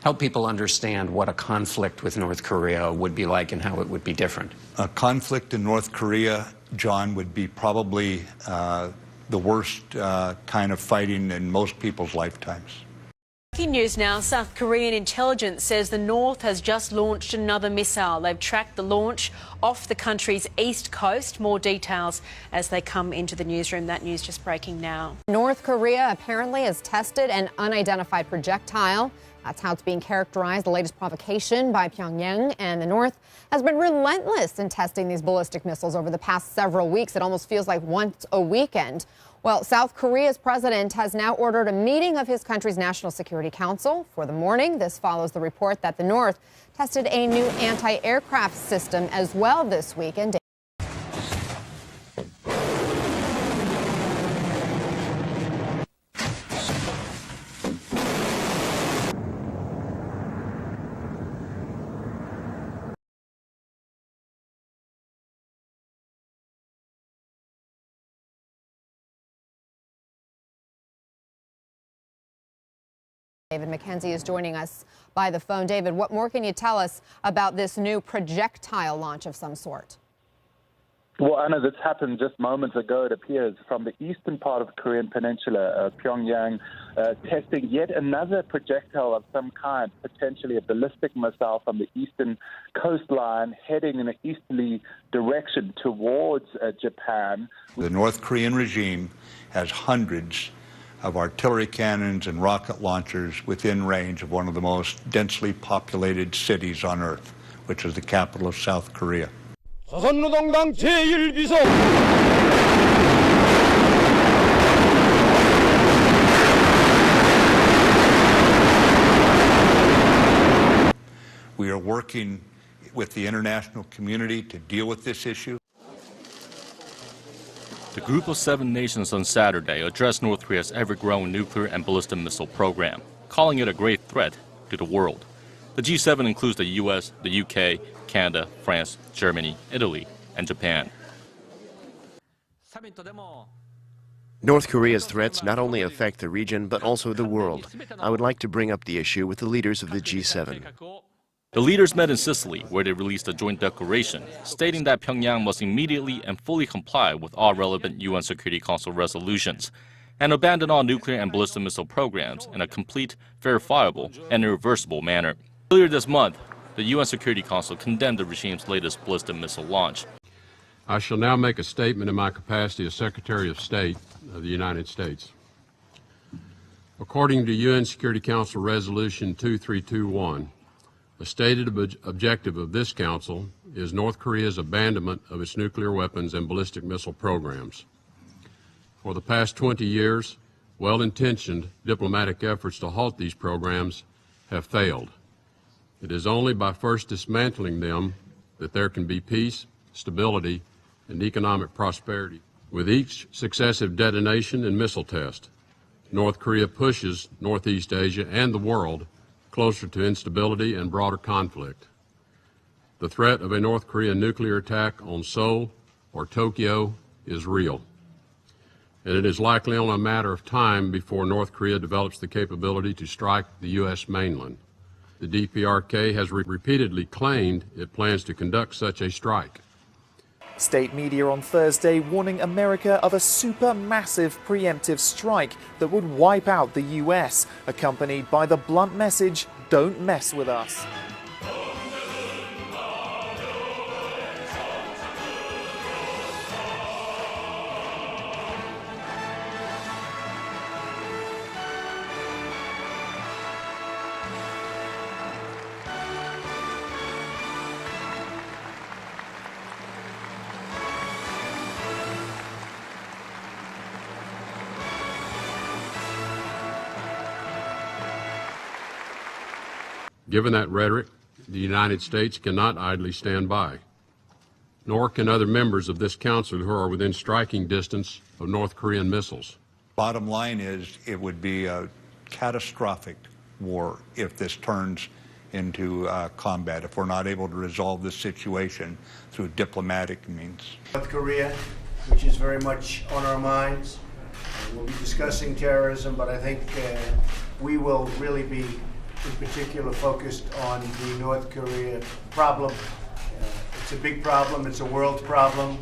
Help people understand what a conflict with North Korea would be like and how it would be different. A conflict in North Korea, John, would be probably the worst kind of fighting in most people's lifetimes. Breaking news now. South Korean intelligence says the North has just launched another missile. They've tracked the launch off the country's east coast. More details as they come into the newsroom. That news just breaking now. North Korea apparently has tested an unidentified projectile. That's how it's being characterized. The latest provocation by Pyongyang, and the North has been relentless in testing these ballistic missiles over the past several weeks. It almost feels like once a weekend. Well, South Korea's president has now ordered a meeting of his country's National Security Council for the morning. This follows the report that the North tested a new anti-aircraft system as well this weekend. David McKenzie is joining us by the phone. David, what more can you tell us about this new projectile launch of some sort? Well, Anna, this happened just moments ago, it appears, from the eastern part of the Korean peninsula, Pyongyang testing yet another projectile of some kind, potentially a ballistic missile from the eastern coastline, heading in an easterly direction towards Japan. The North Korean regime has hundreds of artillery cannons and rocket launchers within range of one of the most densely populated cities on Earth, which is the capital of South Korea. 조선노동당 제1비서 We are working with the international community to deal with this issue. The Group of 7 nations on Saturday addressed North Korea's ever-growing nuclear and ballistic missile program, calling it a great threat to the world. The G7 includes the U.S., the UK, Canada, France, Germany, Italy, and Japan. North Korea's threats not only affect the region, but also the world. I would like to bring up the issue with the leaders of the G7. The leaders met in Sicily, where they released a joint declaration stating that Pyongyang must immediately and fully comply with all relevant UN Security Council resolutions and abandon all nuclear and ballistic missile programs in a complete, verifiable, and irreversible manner. Earlier this month, the UN Security Council condemned the regime's latest ballistic missile launch. I shall now make a statement in my capacity as Secretary of State of the United States. According to UN Security Council Resolution 2321, the stated objective of this council is North Korea's abandonment of its nuclear weapons and ballistic missile programs. For the past 20 years, well-intentioned diplomatic efforts to halt these programs have failed. It is only by first dismantling them that there can be peace, stability, and economic prosperity. With each successive detonation and missile test, North Korea pushes Northeast Asia and the world closer to instability and broader conflict. The threat of a North Korean nuclear attack on Seoul or Tokyo is real, and it is likely only a matter of time before North Korea develops the capability to strike the U.S. mainland. The DPRK has repeatedly claimed it plans to conduct such a strike. State media on Thursday warning America of a supermassive preemptive strike that would wipe out the US, accompanied by the blunt message, "Don't mess with us." Given that rhetoric, the United States cannot idly stand by, nor can other members of this council who are within striking distance of North Korean missiles. Bottom line is it would be a catastrophic war if this turns into combat, if we're not able to resolve this situation through diplomatic means. North Korea, which is very much on our minds. We'll be discussing terrorism, but I think we will really be in particular focused on the North Korea problem. It's a big problem, it's a world problem,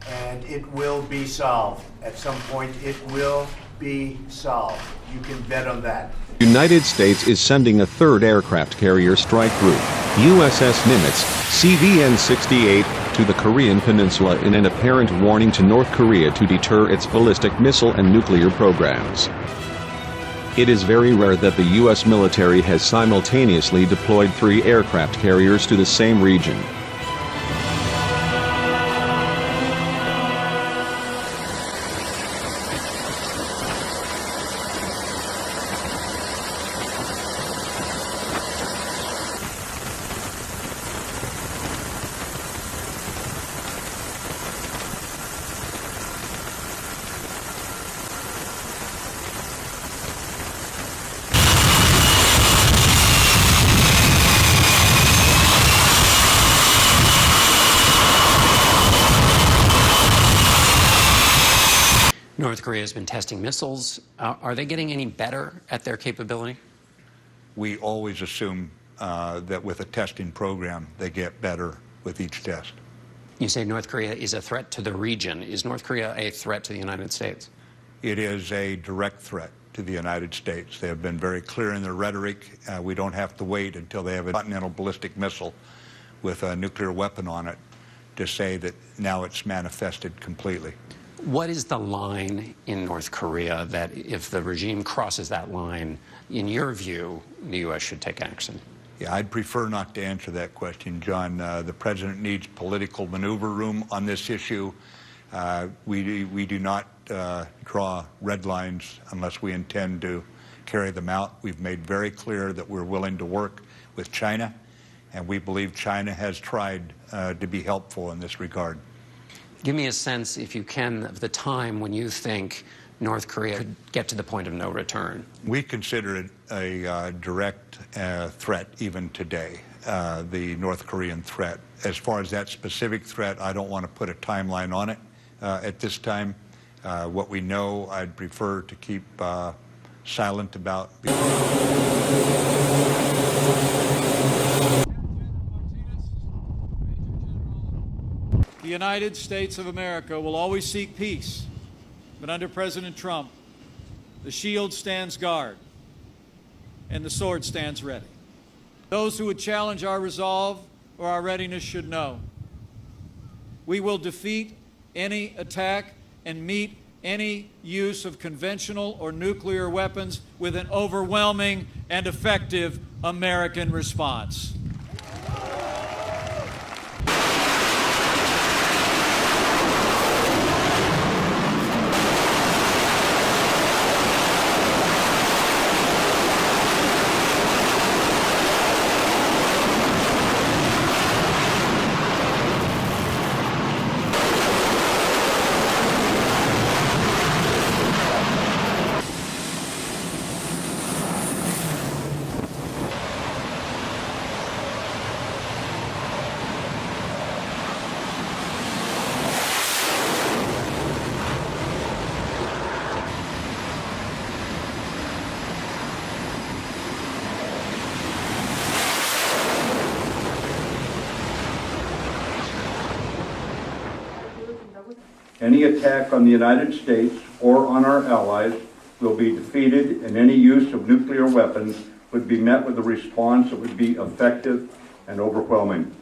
and it will be solved. At some point, it will be solved. You can bet on that. The United States is sending a third aircraft carrier strike group, USS Nimitz, CVN-68, to the Korean Peninsula in an apparent warning to North Korea to deter its ballistic missile and nuclear programs. It is very rare that the U.S. military has simultaneously deployed 3 aircraft carriers to the same region. North Korea has been testing missiles. Are they getting any better at their capability? We always assume that with a testing program, they get better with each test. You say North Korea is a threat to the region. Is North Korea a threat to the United States? It is a direct threat to the United States. They have been very clear in their rhetoric. We don't have to wait until they have a continental ballistic missile with a nuclear weapon on it to say that now it's manifested completely. What is the line in North Korea that if the regime crosses that line, in your view, the U.S. should take action? Yeah, I'd prefer not to answer that question, John. The president needs political maneuver room on this issue. We do not draw red lines unless we intend to carry them out. We've made very clear that we're willing to work with China, and we believe China has tried to be helpful in this regard. Give me a sense, if you can, of the time when you think North Korea could get to the point of no return. We consider it a direct threat even today, the North Korean threat. As far as that specific threat, I don't want to put a timeline on it at this time. What we know, I'd prefer to keep silent about. The United States of America will always seek peace, but under President Trump, the shield stands guard and the sword stands ready. Those who would challenge our resolve or our readiness should know we will defeat any attack and meet any use of conventional or nuclear weapons with an overwhelming and effective American response. Any attack on the United States or on our allies will be defeated, and any use of nuclear weapons would be met with a response that would be effective and overwhelming.